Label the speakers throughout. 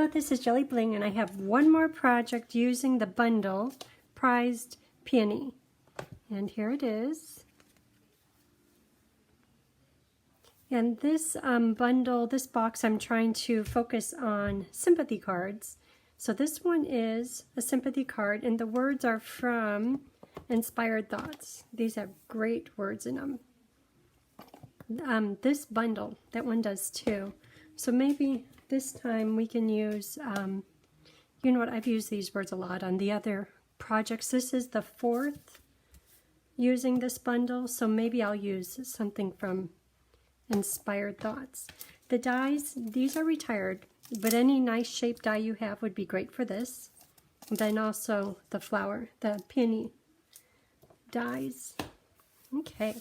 Speaker 1: Hello, this is JilliBling, and I have one more project using the bundle Prized Peony. And here it is. And this bundle, this box, I'm trying to focus on sympathy cards. So this one is a sympathy card, and the words are from Inspired Thoughts. These have great words in them. This bundle, that one does too. So maybe this time we can use, you know what, I've used these words a lot on the other projects. This is the fourth using this bundle, so maybe I'll use something from Inspired Thoughts. The dies, these are retired, but any nice shaped die you have would be great for this. And then also the flower, the peony dies. Okay.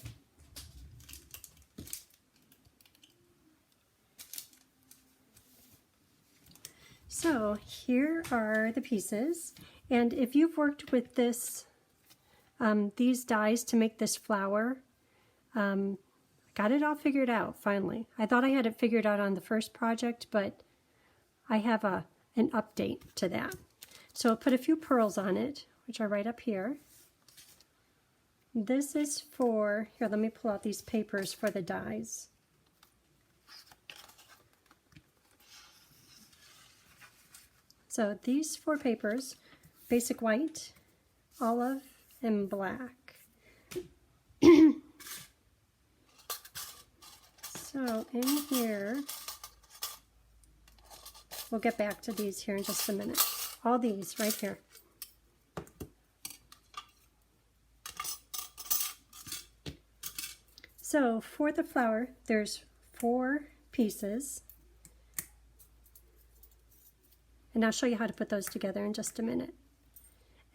Speaker 1: So here are the pieces, and if you've worked with this, these dies to make this flower, got it all figured out finally. I thought I had it figured out on the first project, but I have an update to that. So I'll put a few pearls on it, which are right up here. This is for, here, let me pull out these papers for the dies. So these four papers, basic white, olive, and black. So in here, we'll get back to these here in just a minute. All these right here. So for the flower, there's 4 pieces. And I'll show you how to put those together in just a minute.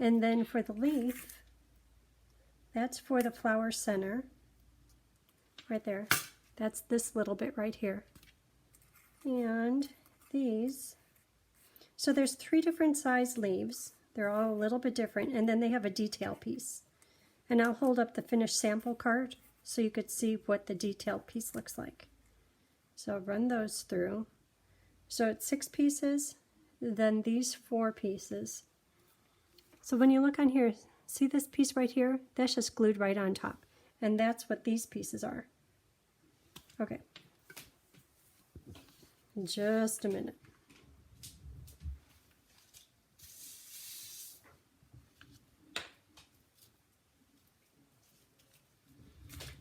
Speaker 1: And then for the leaf, that's for the flower center, right there. That's this little bit right here. And these, so there's 3 different size leaves. They're all a little bit different, and then they have a detail piece. And I'll hold up the finished sample card so you could see what the detailed piece looks like. So run those through. So it's 6 pieces. Then these 4 pieces. So when you look on here, see this piece right here? That's just glued right on top. And that's what these pieces are. Okay. Just a minute.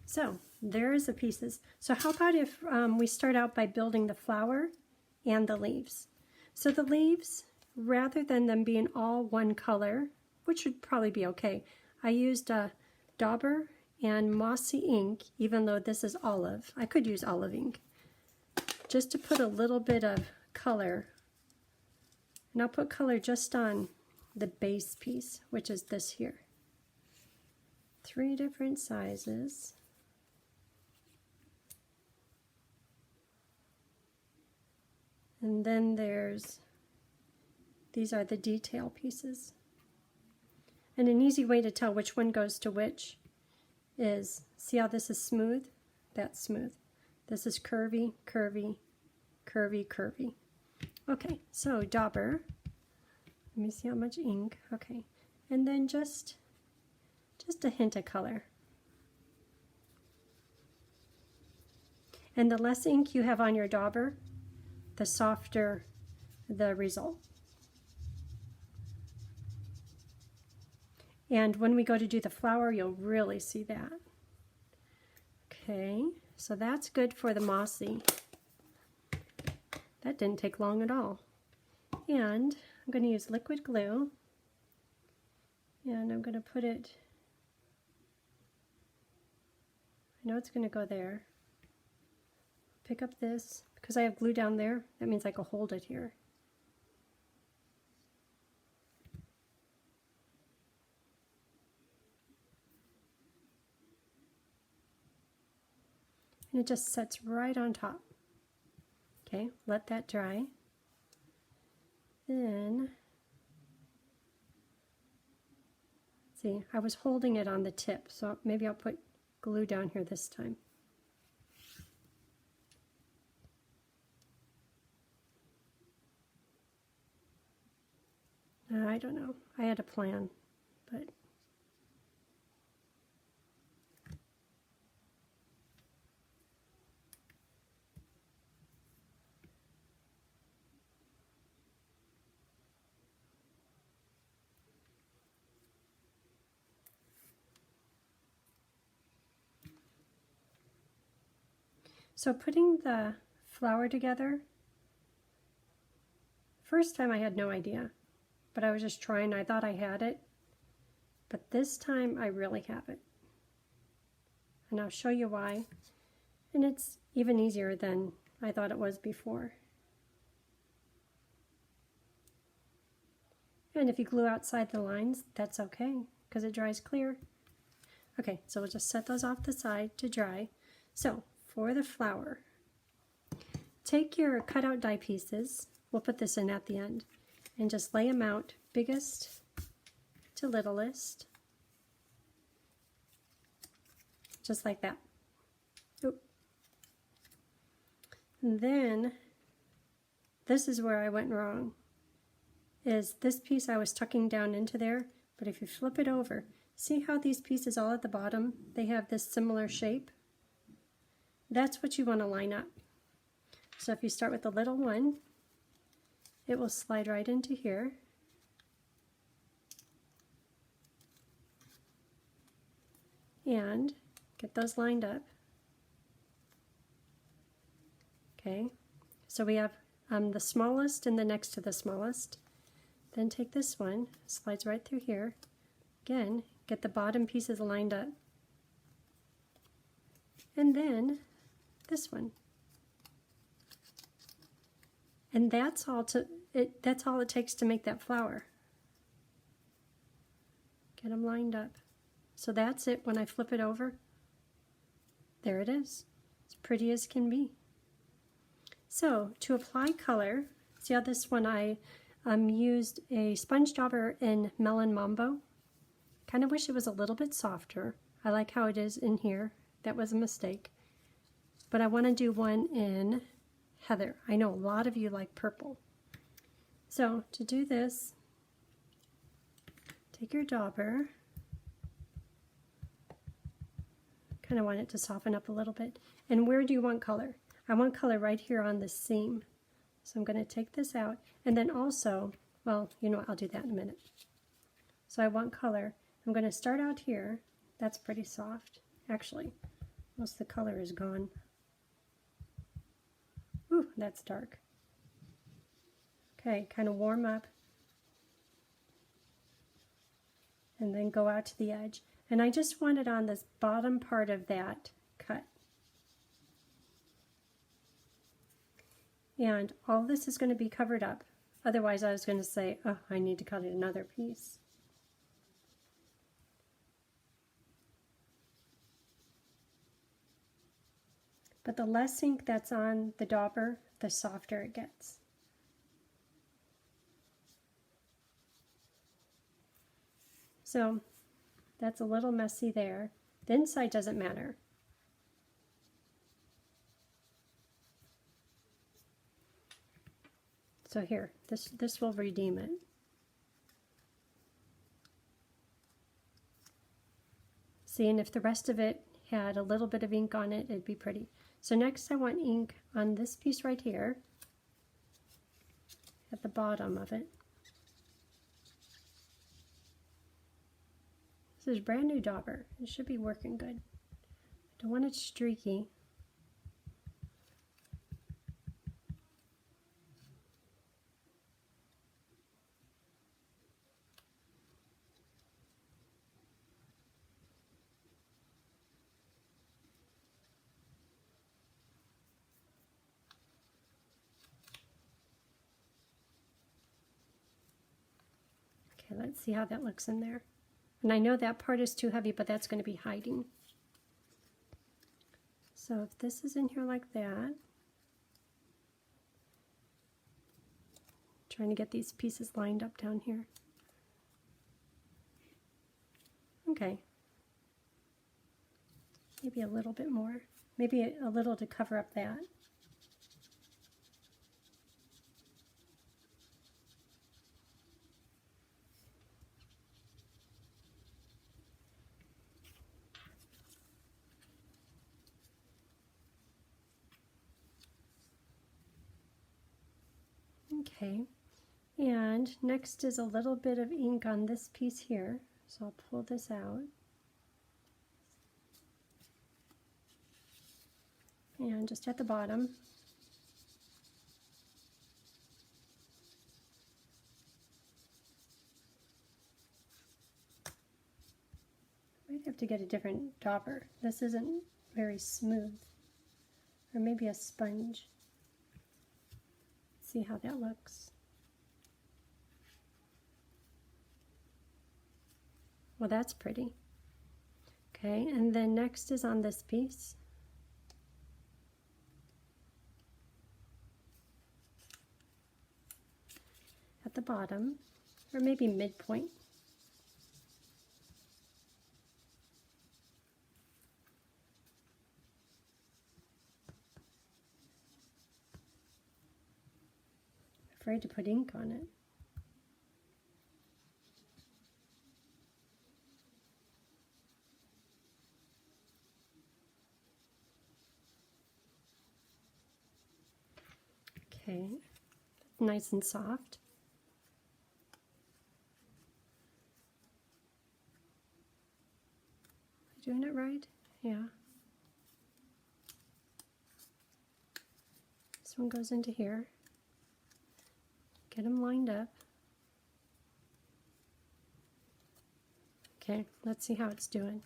Speaker 1: So there's the pieces. So how about if we start out by building the flower and the leaves? So the leaves, rather than them being all one color, which would probably be okay, I used a dauber and mossy ink, even though this is olive. I could use olive ink, just to put a little bit of color. And I'll put color just on the base piece, which is this here. 3 different sizes. And then these are the detail pieces. And an easy way to tell which one goes to which is, see how this is smooth? That's smooth. This is curvy, curvy, curvy, curvy. Okay, so dauber. Let me see how much ink. Okay, and then just a hint of color. And the less ink you have on your dauber, the softer the result. And when we go to do the flower, you'll really see that. Okay, so that's good for the mossy. That didn't take long at all. And I'm going to use liquid glue, and I'm going to put it, I know it's going to go there. Pick up this, because I have glue down there, that means I can hold it here. And it just sets right on top. Okay, let that dry. Then, see, I was holding it on the tip, so maybe I'll put glue down here this time. I don't know. I had a plan, but so putting the flower together, first time I had no idea, but I was just trying. I thought I had it, but this time I really have it. And I'll show you why. And it's even easier than I thought it was before. And if you glue outside the lines, that's okay, because it dries clear. Okay, so we'll just set those off the side to dry. So for the flower, take your cutout die pieces, we'll put this in at the end, and just lay them out, biggest to littlest, just like that. Oop. And then, this is where I went wrong, is this piece I was tucking down into there, but if you flip it over, see how these pieces all at the bottom, they have this similar shape? That's what you want to line up. So if you start with the little one, it will slide right into here. And get those lined up. Okay, so we have the smallest and the next to the smallest. Then take this one, slides right through here. Again, get the bottom pieces lined up. And then this one. And that's all it takes to make that flower. Get them lined up. So that's it. When I flip it over, there it is. As pretty as can be. So to apply color, see how this one I used a sponge dauber in Melon Mambo. Kind of wish it was a little bit softer. I like how it is in here. That was a mistake. But I want to do one in Heather. I know a lot of you like purple. So to do this, take your dauber. Kind of want it to soften up a little bit. And where do you want color? I want color right here on the seam. So I'm going to take this out. And then also, well, you know what, I'll do that in a minute. So I want color. I'm going to start out here. That's pretty soft. Actually, most of the color is gone. Ooh, that's dark. Okay, kind of warm up. And then go out to the edge. And I just want it on this bottom part of that cut. And all this is going to be covered up. Otherwise I was going to say, oh, I need to cut another piece. But the less ink that's on the dauber, the softer it gets. So that's a little messy there. The inside doesn't matter. So here, this will redeem it. See, and if the rest of it had a little bit of ink on it, it'd be pretty. So next I want ink on this piece right here, at the bottom of it. This is brand new dauber. It should be working good. I don't want it streaky. Okay, let's see how that looks in there. And I know that part is too heavy, but that's going to be hiding. So if this is in here like that, trying to get these pieces lined up down here. Okay. Maybe a little bit more. Maybe a little to cover up that. Okay, and next is a little bit of ink on this piece here. So I'll pull this out. And just at the bottom. Might have to get a different dauber. This isn't very smooth. Or maybe a sponge. See how that looks. Well, that's pretty. Okay, and then next is on this piece. At the bottom, or maybe midpoint. Afraid to put ink on it. Okay, nice and soft. Am I doing it right? Yeah. This one goes into here. Get them lined up. Okay, let's see how it's doing.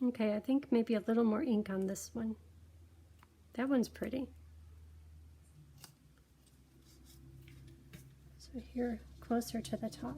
Speaker 1: Okay, I think maybe a little more ink on this one. That one's pretty. So here, closer to the top.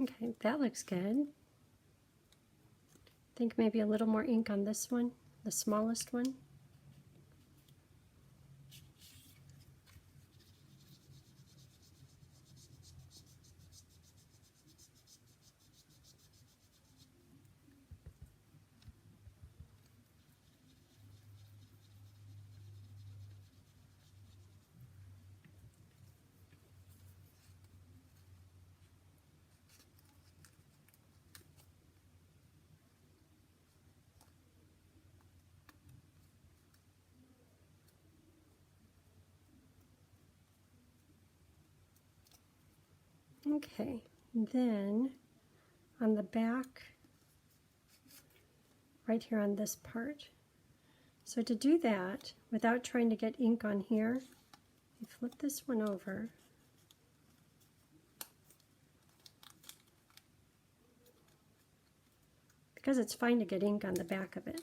Speaker 1: Okay, that looks good. I think maybe a little more ink on this one, the smallest one. Okay, then on the back, right here on this part. So to do that, without trying to get ink on here, you flip this one over. Because it's fine to get ink on the back of it.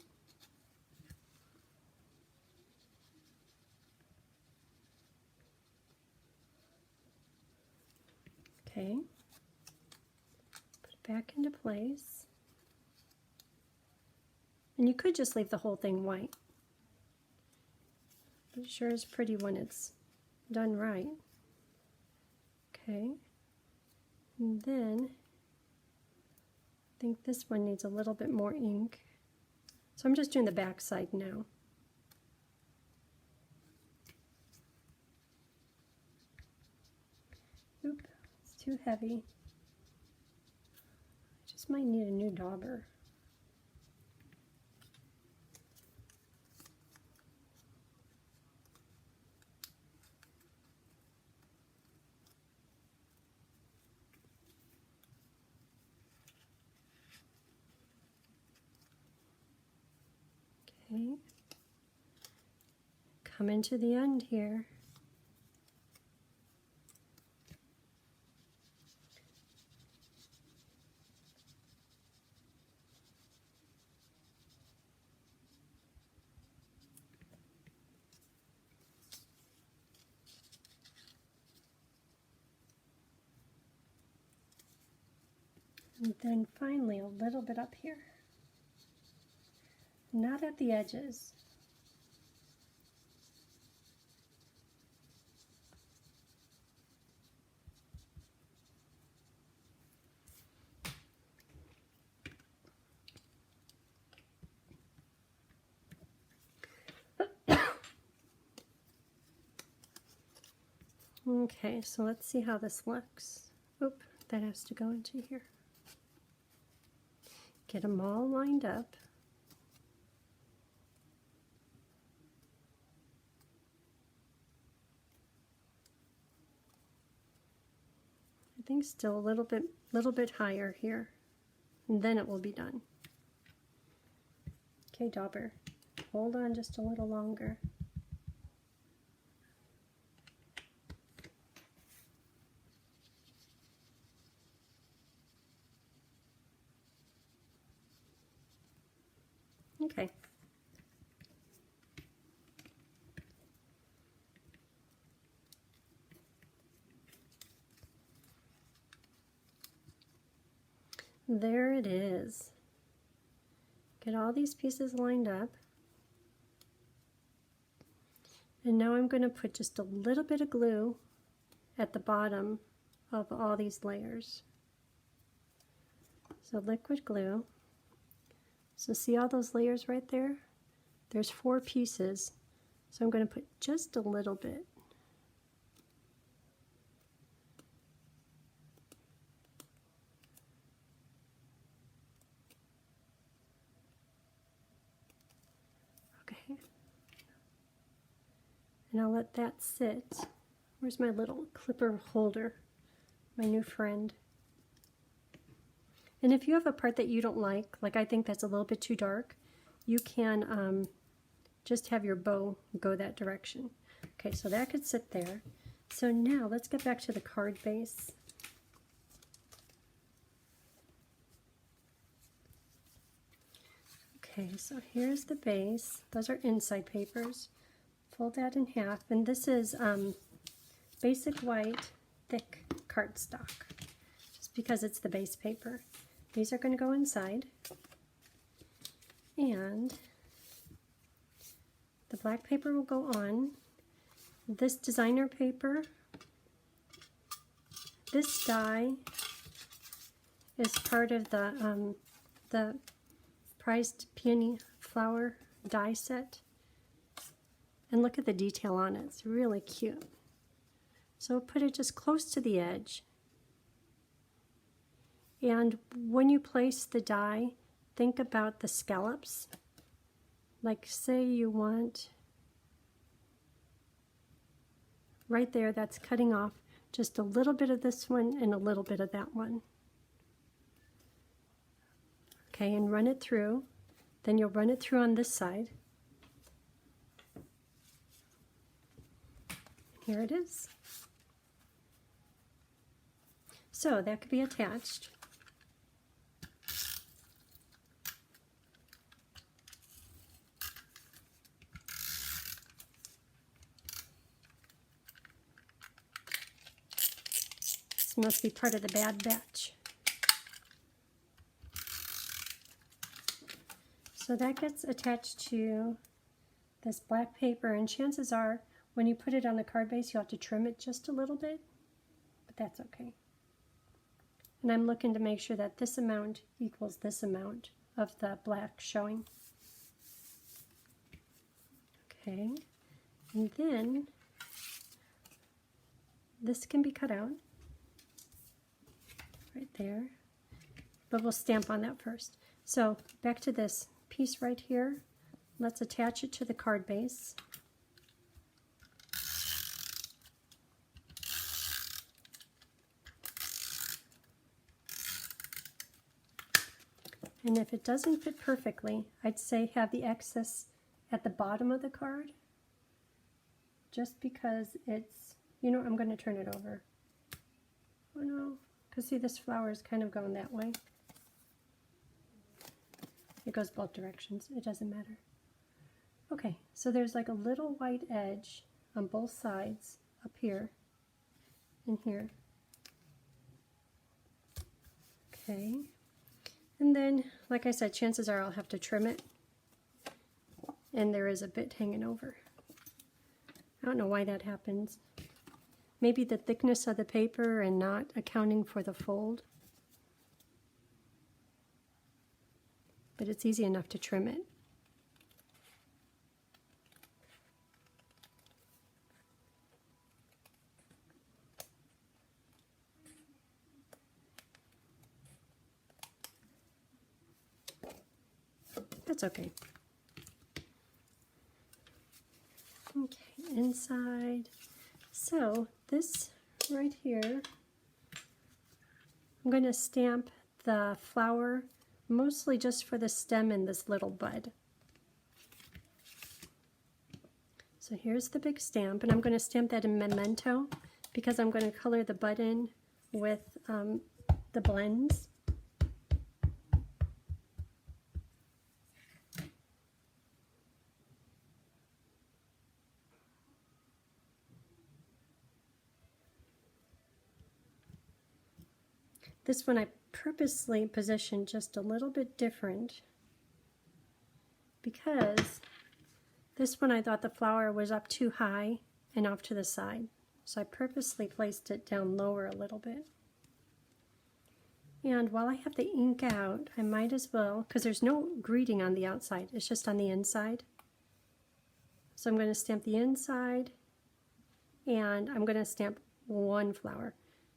Speaker 1: Okay, put it back into place. And you could just leave the whole thing white. But it sure is pretty when it's done right. Okay, and then I think this one needs a little bit more ink. So I'm just doing the back side now. Oop, it's too heavy. I just might need a new dauber. Okay, come into the end here. And then finally a little bit up here. Not at the edges. Okay, so let's see how this looks. Oop, that has to go into here. Get them all lined up. I think still a little bit higher here, and then it will be done. Okay, Dauber, hold on just a little longer. Okay. There it is. Get all these pieces lined up. And now I'm going to put just a little bit of glue at the bottom of all these layers. So liquid glue. So see all those layers right there? There's 4 pieces. So I'm going to put just a little bit. Okay. And I'll let that sit. Where's my little clipper holder? My new friend. And if you have a part that you don't like I think that's a little bit too dark, you can just have your bow go that direction. Okay, so that could sit there. So now let's get back to the card base. Okay, so here's the base. Those are inside papers. Fold that in half, and this is basic white thick cardstock, just because it's the base paper. These are going to go inside, and the black paper will go on. This designer paper, this die is part of the prized Peony flower die set. And look at the detail on it, it's really cute. So put it just close to the edge. And when you place the die, think about the scallops. Like say you want, right there, that's cutting off just a little bit of this one and a little bit of that one. Okay, and run it through. Then you'll run it through on this side. Here it is. So that could be attached. This must be part of the bad batch. So that gets attached to this black paper, and chances are when you put it on the card base, you'll have to trim it just a little bit, but that's okay. And I'm looking to make sure that this amount equals this amount of the black showing. Okay, and then this can be cut out right there, but we'll stamp on that first. So back to this piece right here. Let's attach it to the card base. And if it doesn't fit perfectly, I'd say have the excess at the bottom of the card, just because it's, you know, I'm going to turn it over. Oh no, because see, this flower is kind of going that way. It goes both directions, it doesn't matter. Okay, so there's like a little white edge on both sides, up here and here. Okay. And then, like I said, chances are I'll have to trim it. And there is a bit hanging over. I don't know why that happens. Maybe the thickness of the paper and not accounting for the fold. But it's easy enough to trim it. That's okay. Okay, inside. So this right here, I'm going to stamp the flower mostly just for the stem and this little bud. So here's the big stamp, and I'm going to stamp that in Memento because I'm going to color the bud in with the blends. This one I purposely positioned just a little bit different because this one I thought the flower was up too high and off to the side. So I purposely placed it down lower a little bit. And while I have the ink out, I might as well, because there's no greeting on the outside, it's just on the inside. So I'm going to stamp the inside, and I'm going to stamp one flower.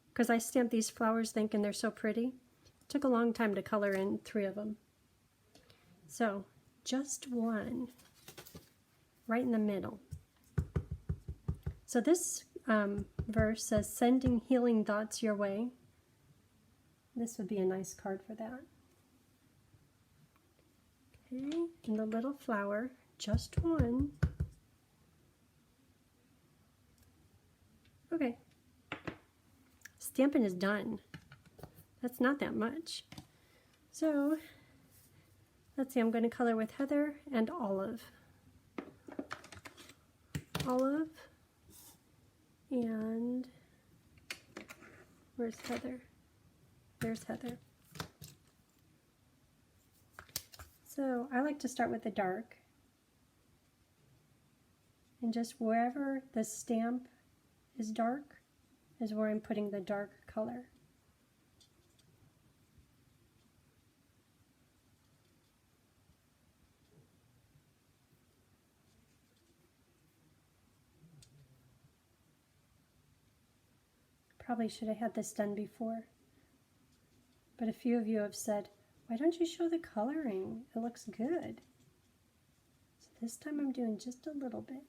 Speaker 1: Because I stamped these flowers thinking they're so pretty. It took a long time to color in 3 of them. So just one right in the middle. So this verse says, sending healing thoughts your way. This would be a nice card for that. Okay, and the little flower, just one. Okay. Stamping is done. That's not that much. So, let's see, I'm going to color with Heather and Olive. Olive, and where's Heather? There's Heather. So, I like to start with the dark. And just wherever the stamp is dark, is where I'm putting the dark color. Probably should have had this done before. But a few of you have said, why don't you show the coloring? It looks good. So this time I'm doing just a little bit.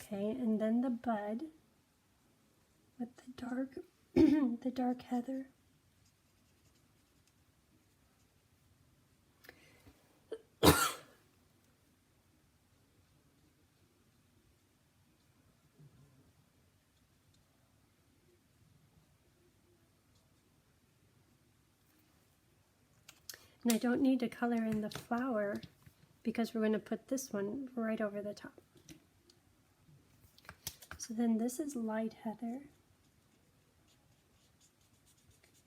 Speaker 1: Okay, and then the bud with the dark, the dark heather. And I don't need to color in the flower because we're going to put this one right over the top. So then this is light heather.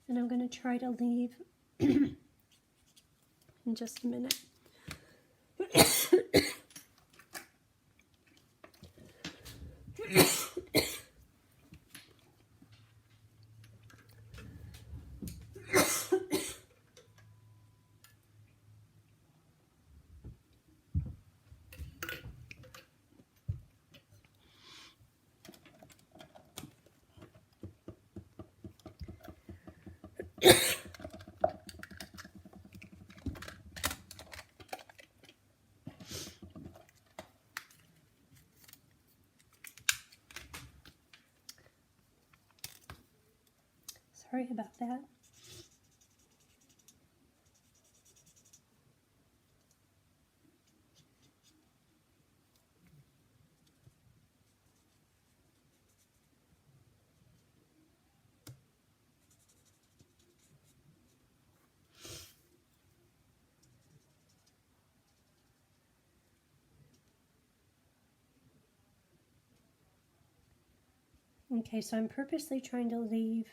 Speaker 1: And I'm going to try to leave in just a minute. Sorry about that. Okay, so I'm purposely trying to leave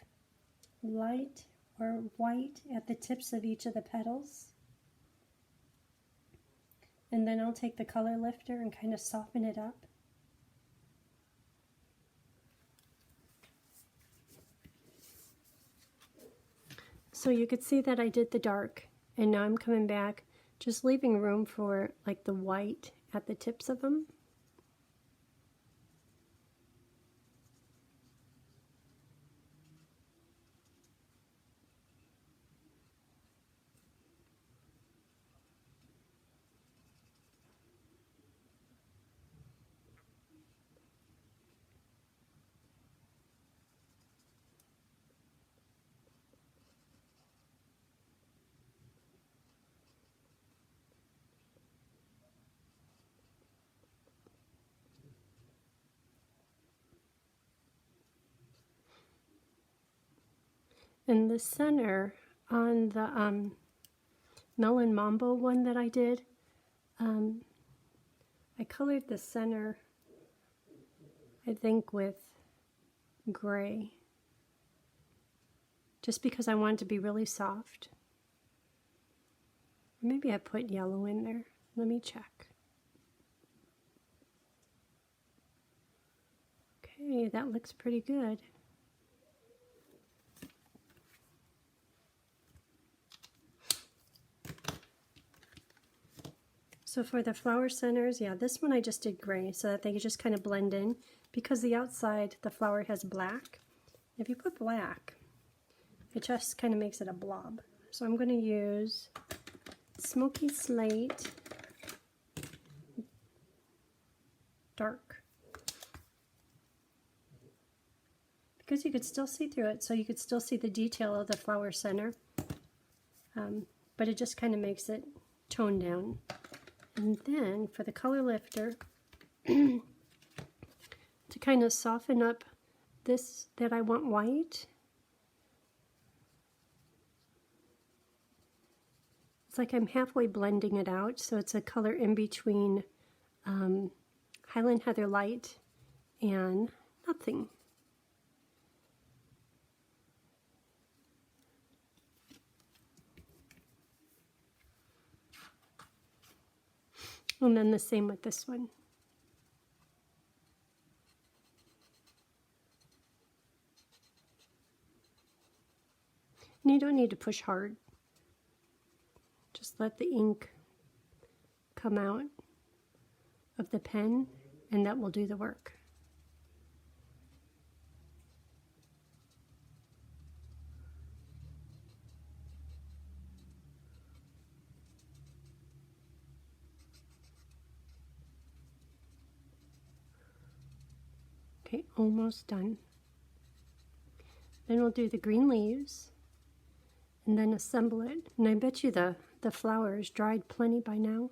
Speaker 1: light or white at the tips of each of the petals. And then I'll take the color lifter and kind of soften it up. So you could see that I did the dark, and now I'm coming back, just leaving room for like the white at the tips of them. In the center, on the Melon Mambo one that I did, I colored the center, I think, with gray, just because I wanted it to be really soft. Maybe I put yellow in there. Let me check. Okay, that looks pretty good. So for the flower centers, yeah, this one I just did gray so that they could just kind of blend in, because the outside, the flower has black. If you put black, it just kind of makes it a blob. So I'm going to use Smoky Slate Dark, because you could still see through it, so you could still see the detail of the flower center, but it just kind of makes it toned down. And then for the color lifter, to kind of soften up this that I want white, it's like I'm halfway blending it out, so it's a color in between Highland Heather Light and nothing. And then the same with this one. And you don't need to push hard. Just let the ink come out of the pen, and that will do the work. Okay, almost done. Then we'll do the green leaves and then assemble it. And I bet you the flowers dried plenty by now.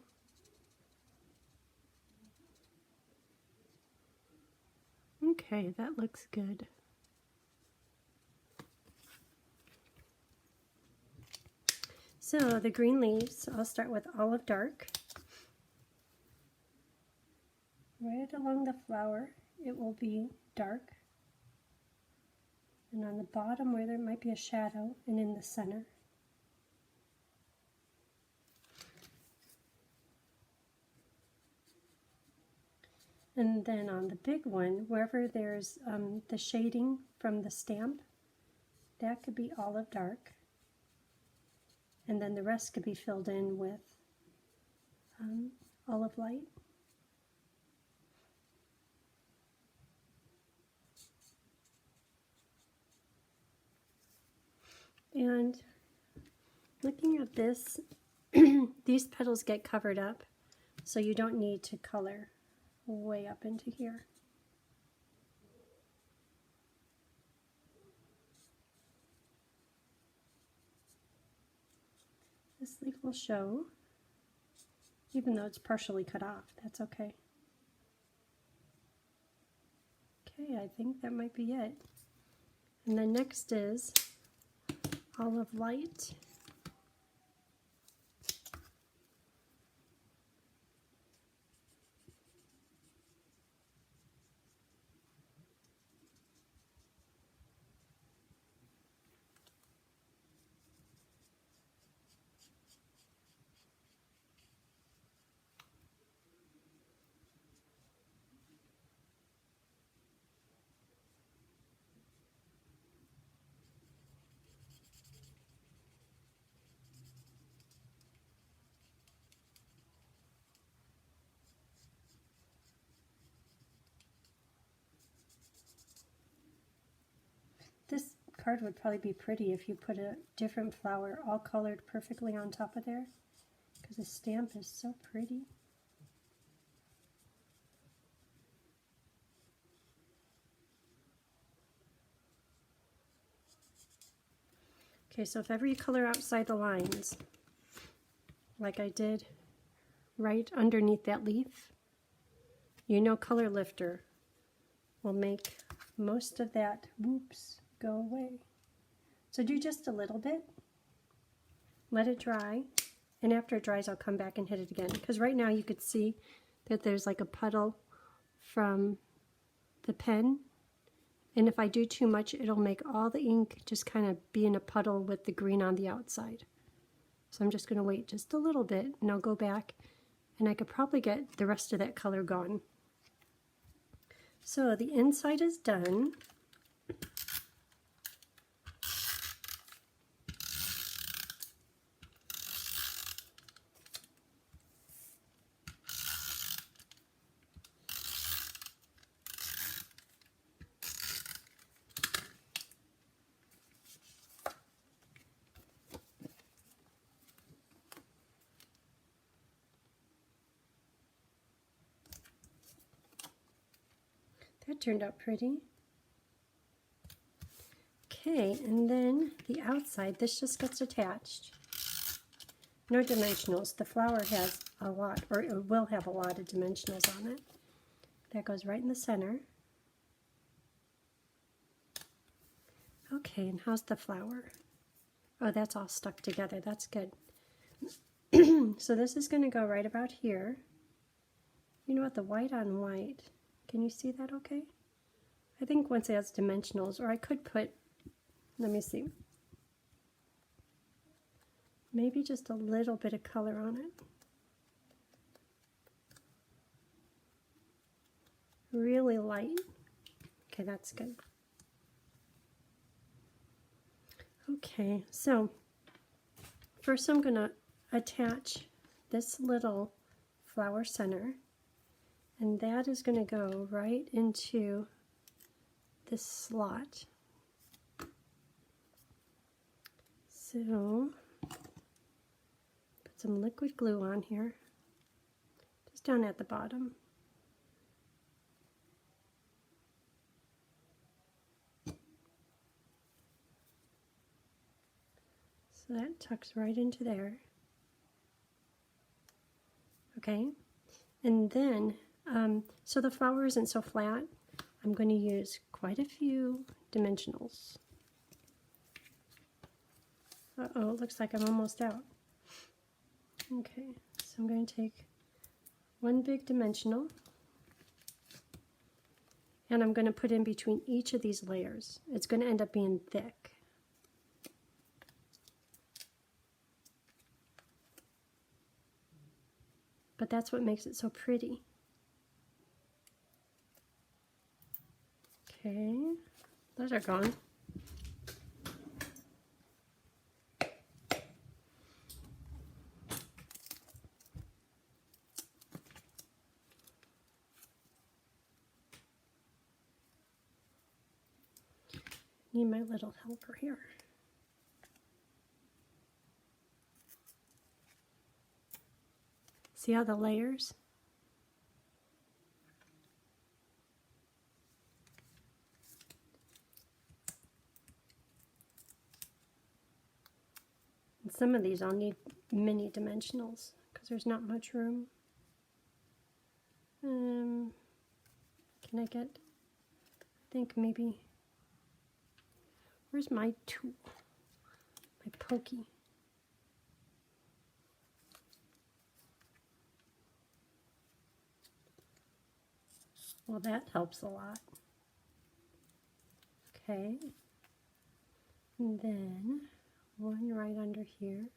Speaker 1: Okay, that looks good. So the green leaves, I'll start with Olive Dark. Right along the flower, it will be dark. And on the bottom where there might be a shadow, and in the center. And then on the big one, wherever there's the shading from the stamp, that could be Olive Dark. And then the rest could be filled in with Olive Light. And looking at this, these petals get covered up, so you don't need to color way up into here. This leaf will show, even though it's partially cut off, that's okay. Okay, I think that might be it. And then next is Olive Light. This card would probably be pretty if you put a different flower all colored perfectly on top of there, because the stamp is so pretty. Okay, so if ever you color outside the lines, like I did right underneath that leaf, you know Color Lifter will make most of that whoops go away. So do just a little bit, let it dry, and after it dries I'll come back and hit it again, because right now you could see that there's like a puddle from the pen, and if I do too much it'll make all the ink just kind of be in a puddle with the green on the outside. So I'm just going to wait just a little bit and I'll go back and I could probably get the rest of that color gone. So the inside is done. That turned out pretty. Okay, and then the outside, this just gets attached. No dimensionals. The flower has a lot, or it will have a lot of dimensionals on it. That goes right in the center. Okay, and how's the flower? Oh, that's all stuck together. That's good. So this is going to go right about here. You know what, the white on white, can you see that okay? I think once it has dimensionals, or I could put, let me see, maybe just a little bit of color on it. Really light. Okay, that's good. Okay, so first I'm going to attach this little flower center, and that is going to go right into this slot. So put some liquid glue on here, just down at the bottom. So that tucks right into there. Okay, and then, so the flower isn't so flat, I'm going to use quite a few dimensionals. Uh-oh, it looks like I'm almost out. Okay, so I'm going to take one big dimensional, and I'm going to put in between each of these layers. It's going to end up being thick. But that's what makes it so pretty. Okay, those are gone. Need my little helper here. See how the layers? And some of these I'll need mini dimensionals because there's not much room. Can I get, I think maybe, where's my tool? My pokey. Well, that helps a lot. Okay. And then one right under here.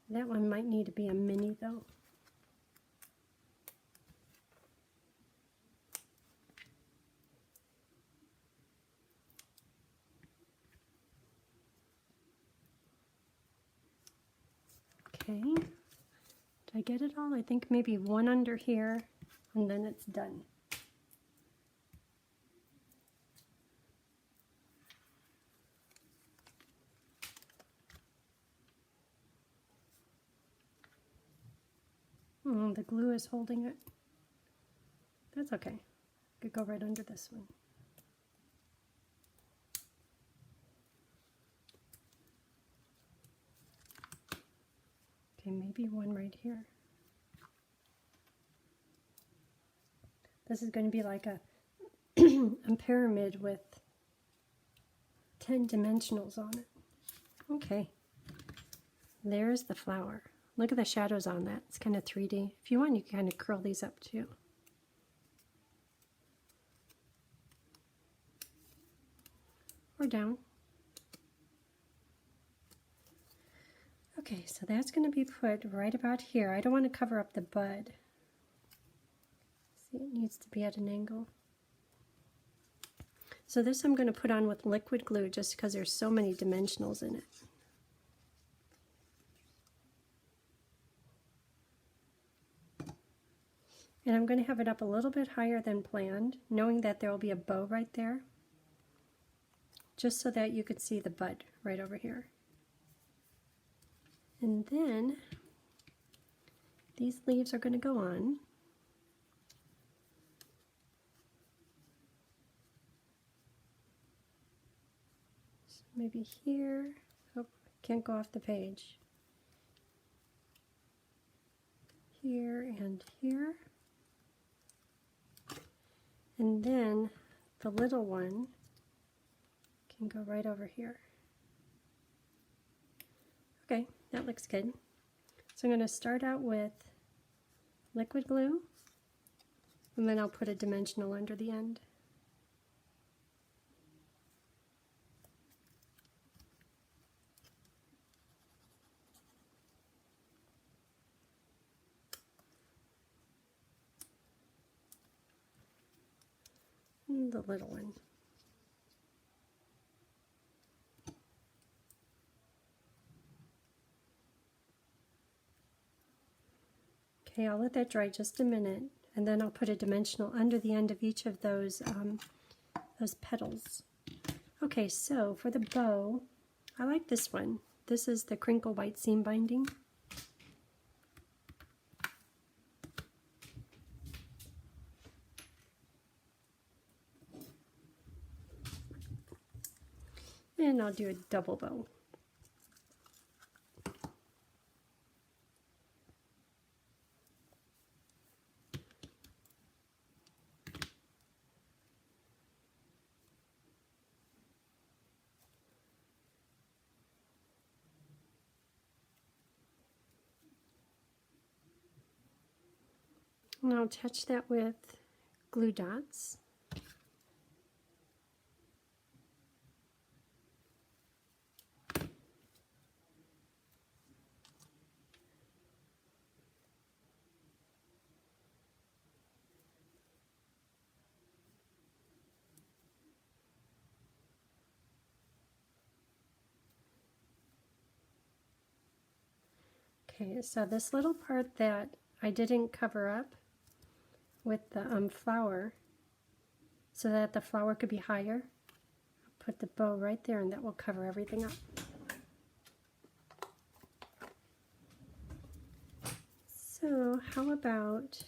Speaker 1: That one might need to be a mini though. Okay. Did I get it all? I think maybe one under here, and then it's done. Oh, the glue is holding it. That's okay. Could go right under this one. Okay, maybe one right here. This is going to be like a, a pyramid with 10 dimensionals on it. Okay, there's the flower. Look at the shadows on that. It's kind of 3D. If you want, you can kind of curl these up too. Or down. Okay, so that's going to be put right about here. I don't want to cover up the bud. See, it needs to be at an angle. So this I'm going to put on with liquid glue just because there's so many dimensionals in it. And I'm going to have it up a little bit higher than planned, knowing that there will be a bow right there, just so that you could see the bud right over here. And then these leaves are going to go on. So maybe here. Oh, can't go off the page. Here and here. And then the little one can go right over here. Okay, that looks good. So I'm going to start out with liquid glue, and then I'll put a dimensional under the end. And the little one. Okay, I'll let that dry just a minute, and then I'll put a dimensional under the end of each of those petals. Okay, so for the bow, I like this one. This is the crinkle white seam binding. And I'll do a double bow. And I'll touch that with glue dots. Okay, so this little part that I didn't cover up with the flower, so that the flower could be higher, I'll put the bow right there, and that will cover everything up. So how about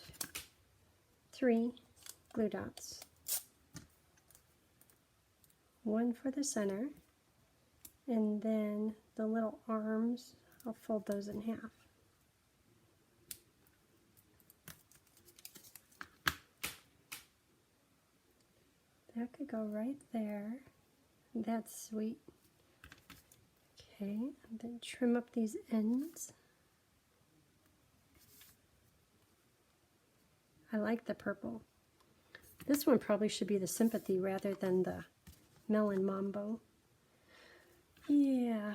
Speaker 1: 3 glue dots? One for the center, and then the little arms, I'll fold those in half. That could go right there. That's sweet. Okay, and then trim up these ends. I like the purple. This one probably should be the sympathy rather than the melon mambo. Yeah.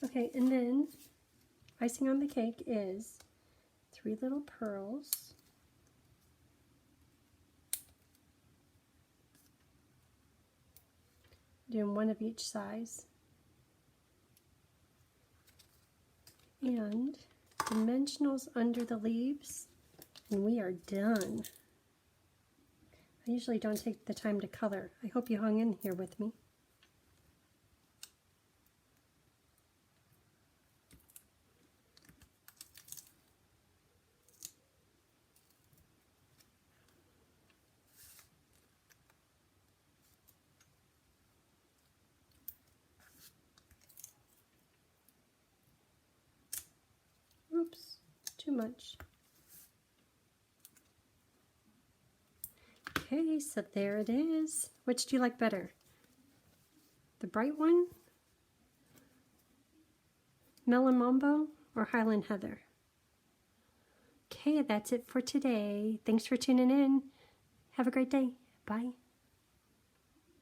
Speaker 1: Okay, and then icing on the cake is 3 little pearls. Doing one of each size. And dimensionals under the leaves, and we are done. I usually don't take the time to color. I hope you hung in here with me. Oops, too much. Okay, so there it is. Which do you like better? The bright one? Melon Mambo or Highland Heather? Okay, that's it for today. Thanks for tuning in. Have a great day. Bye.